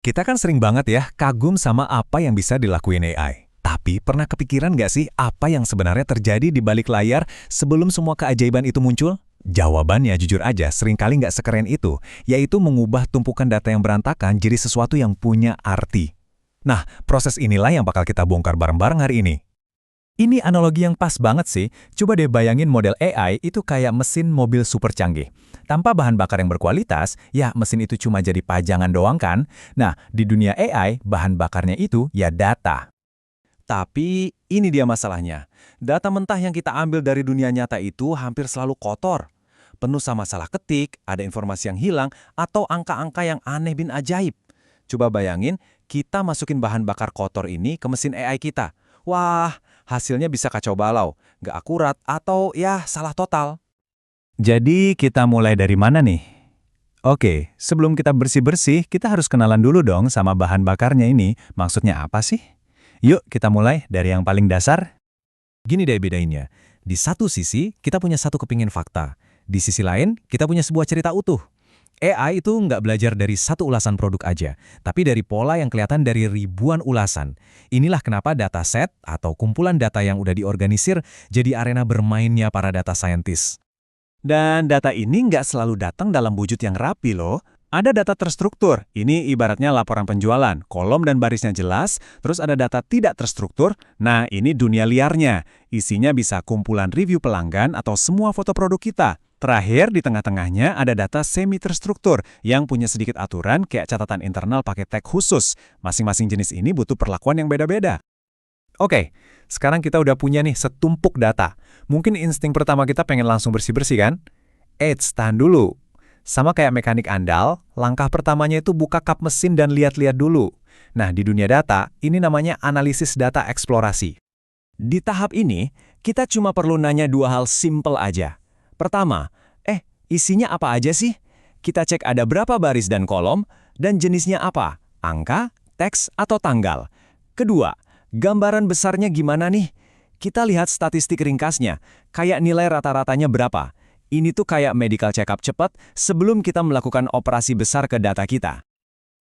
Kita kan sering banget ya kagum sama apa yang bisa dilakuin AI. Tapi pernah kepikiran nggak sih apa yang sebenarnya terjadi di balik layar sebelum semua keajaiban itu muncul? Jawabannya jujur aja seringkali nggak sekeren itu, yaitu mengubah tumpukan data yang berantakan jadi sesuatu yang punya arti. Nah, proses inilah yang bakal kita bongkar bareng-bareng hari ini. Ini analogi yang pas banget sih. Coba deh bayangin model AI itu kayak mesin mobil super canggih. Tanpa bahan bakar yang berkualitas, ya mesin itu cuma jadi pajangan doang kan? Nah, di dunia AI, bahan bakarnya itu ya data. Tapi ini dia masalahnya. Data mentah yang kita ambil dari dunia nyata itu hampir selalu kotor. Penuh sama salah ketik, ada informasi yang hilang, atau angka-angka yang aneh bin ajaib. Coba bayangin, kita masukin bahan bakar kotor ini ke mesin AI kita. Wah, hasilnya bisa kacau balau, nggak akurat, atau ya salah total. Jadi kita mulai dari mana nih? Oke, sebelum kita bersih-bersih, kita harus kenalan dulu dong sama bahan bakarnya ini. Maksudnya apa sih? Yuk kita mulai dari yang paling dasar. Gini deh bedainnya. Di satu sisi, kita punya satu kepingin fakta. Di sisi lain, kita punya sebuah cerita utuh. AI itu nggak belajar dari satu ulasan produk aja, tapi dari pola yang kelihatan dari ribuan ulasan. Inilah kenapa dataset atau kumpulan data yang udah diorganisir jadi arena bermainnya para data scientist. Dan data ini nggak selalu datang dalam wujud yang rapi loh. Ada data terstruktur, ini ibaratnya laporan penjualan, kolom dan barisnya jelas, terus ada data tidak terstruktur, nah ini dunia liarnya. Isinya bisa kumpulan review pelanggan atau semua foto produk kita. Terakhir, di tengah-tengahnya ada data semi-terstruktur yang punya sedikit aturan kayak catatan internal pakai tag khusus. Masing-masing jenis ini butuh perlakuan yang beda-beda. Oke, sekarang kita udah punya nih setumpuk data. Mungkin insting pertama kita pengen langsung bersih-bersih kan? Eits, tahan dulu. Sama kayak mekanik andal, langkah pertamanya itu buka kap mesin dan lihat-lihat dulu. Nah, di dunia data, ini namanya analisis data eksplorasi. Di tahap ini, kita cuma perlu nanya dua hal simple aja. Pertama, isinya apa aja sih? Kita cek ada berapa baris dan kolom, dan jenisnya apa? Angka, teks, atau tanggal? Kedua, gambaran besarnya gimana nih? Kita lihat statistik ringkasnya, kayak nilai rata-ratanya berapa. Ini tuh kayak medical check-up cepat sebelum kita melakukan operasi besar ke data kita.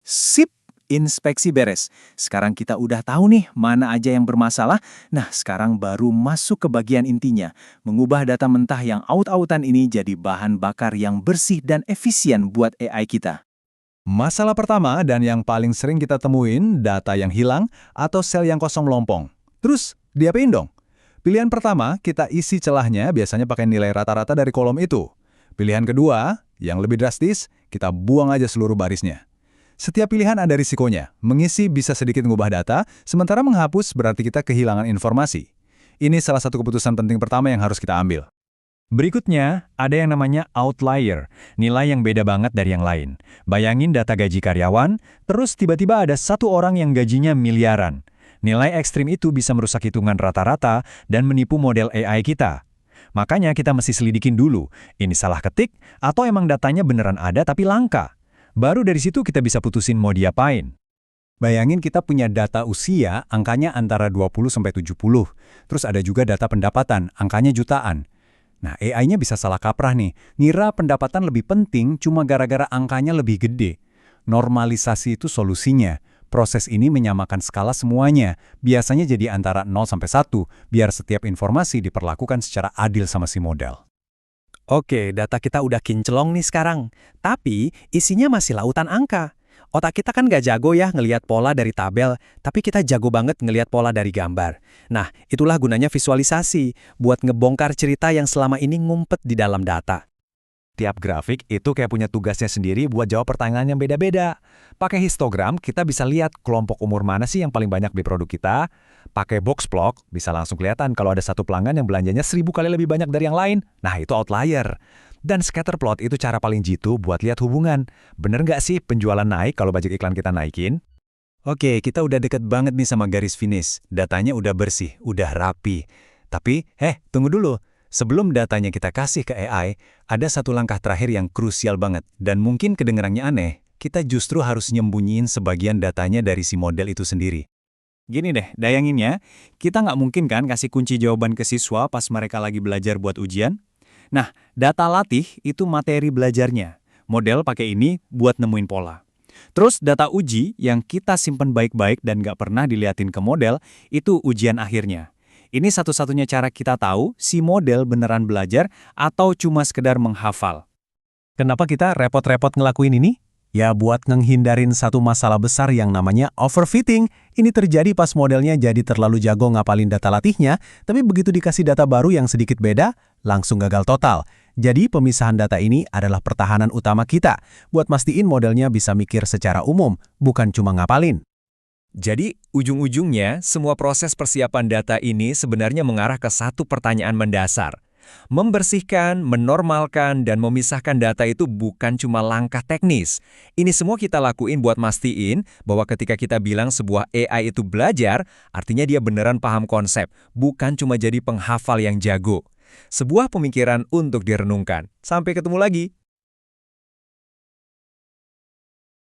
Sip, inspeksi beres. Sekarang kita udah tahu nih mana aja yang bermasalah. Nah, sekarang baru masuk ke bagian intinya. Mengubah data mentah yang aut-autan ini jadi bahan bakar yang bersih dan efisien buat AI kita. Masalah pertama dan yang paling sering kita temuin, data yang hilang atau sel yang kosong melompong. Terus, diapain dong? Pilihan pertama, kita isi celahnya biasanya pakai nilai rata-rata dari kolom itu. Pilihan kedua, yang lebih drastis, kita buang aja seluruh barisnya. Setiap pilihan ada risikonya. Mengisi bisa sedikit mengubah data, sementara menghapus berarti kita kehilangan informasi. Ini salah satu keputusan penting pertama yang harus kita ambil. Berikutnya, ada yang namanya outlier, nilai yang beda banget dari yang lain. Bayangin data gaji karyawan, terus tiba-tiba ada satu orang yang gajinya miliaran. Nilai ekstrim itu bisa merusak hitungan rata-rata dan menipu model AI kita. Makanya kita mesti selidikin dulu, ini salah ketik atau emang datanya beneran ada tapi langka. Baru dari situ kita bisa putusin mau diapain. Bayangin kita punya data usia, angkanya antara 20-70. Terus ada juga data pendapatan, angkanya jutaan. Nah, AI-nya bisa salah kaprah nih, ngira pendapatan lebih penting cuma gara-gara angkanya lebih gede. Normalisasi itu solusinya. Proses ini menyamakan skala semuanya, biasanya jadi antara 0-1, biar setiap informasi diperlakukan secara adil sama si model. Oke, data kita udah kinclong nih sekarang. Tapi isinya masih lautan angka. Otak kita kan nggak jago ya ngelihat pola dari tabel, tapi kita jago banget ngelihat pola dari gambar. Nah, itulah gunanya visualisasi, buat ngebongkar cerita yang selama ini ngumpet di dalam data. Tiap grafik itu kayak punya tugasnya sendiri buat jawab pertanyaan yang beda-beda. Pakai histogram, kita bisa lihat kelompok umur mana sih yang paling banyak di produk kita. Pakai box plot, bisa langsung kelihatan kalau ada satu pelanggan yang belanjanya 1000 kali lebih banyak dari yang lain. Nah, itu outlier. Dan scatter plot itu cara paling jitu buat lihat hubungan. Bener nggak sih penjualan naik kalau budget iklan kita naikin? Oke, kita udah deket banget nih sama garis finish. Datanya udah bersih, udah rapi. Tapi, tunggu dulu. Sebelum datanya kita kasih ke AI, ada satu langkah terakhir yang krusial banget. Dan mungkin kedengarannya aneh, kita justru harus nyembunyiin sebagian datanya dari si model itu sendiri. Gini deh, dayanginnya, kita nggak mungkin kan kasih kunci jawaban ke siswa pas mereka lagi belajar buat ujian? Nah, data latih itu materi belajarnya. Model pakai ini buat nemuin pola. Terus data uji yang kita simpen baik-baik dan nggak pernah diliatin ke model, itu ujian akhirnya. Ini satu-satunya cara kita tahu si model beneran belajar atau cuma sekedar menghafal. Kenapa kita repot-repot ngelakuin ini? Ya buat nghindarin satu masalah besar yang namanya overfitting. Ini terjadi pas modelnya jadi terlalu jago ngapalin data latihnya, tapi begitu dikasih data baru yang sedikit beda, langsung gagal total. Jadi pemisahan data ini adalah pertahanan utama kita, buat mastiin modelnya bisa mikir secara umum, bukan cuma ngapalin. Jadi, ujung-ujungnya, semua proses persiapan data ini sebenarnya mengarah ke satu pertanyaan mendasar. Membersihkan, menormalkan, dan memisahkan data itu bukan cuma langkah teknis. Ini semua kita lakuin buat mastiin bahwa ketika kita bilang sebuah AI itu belajar, artinya dia beneran paham konsep, bukan cuma jadi penghafal yang jago. Sebuah pemikiran untuk direnungkan. Sampai ketemu lagi.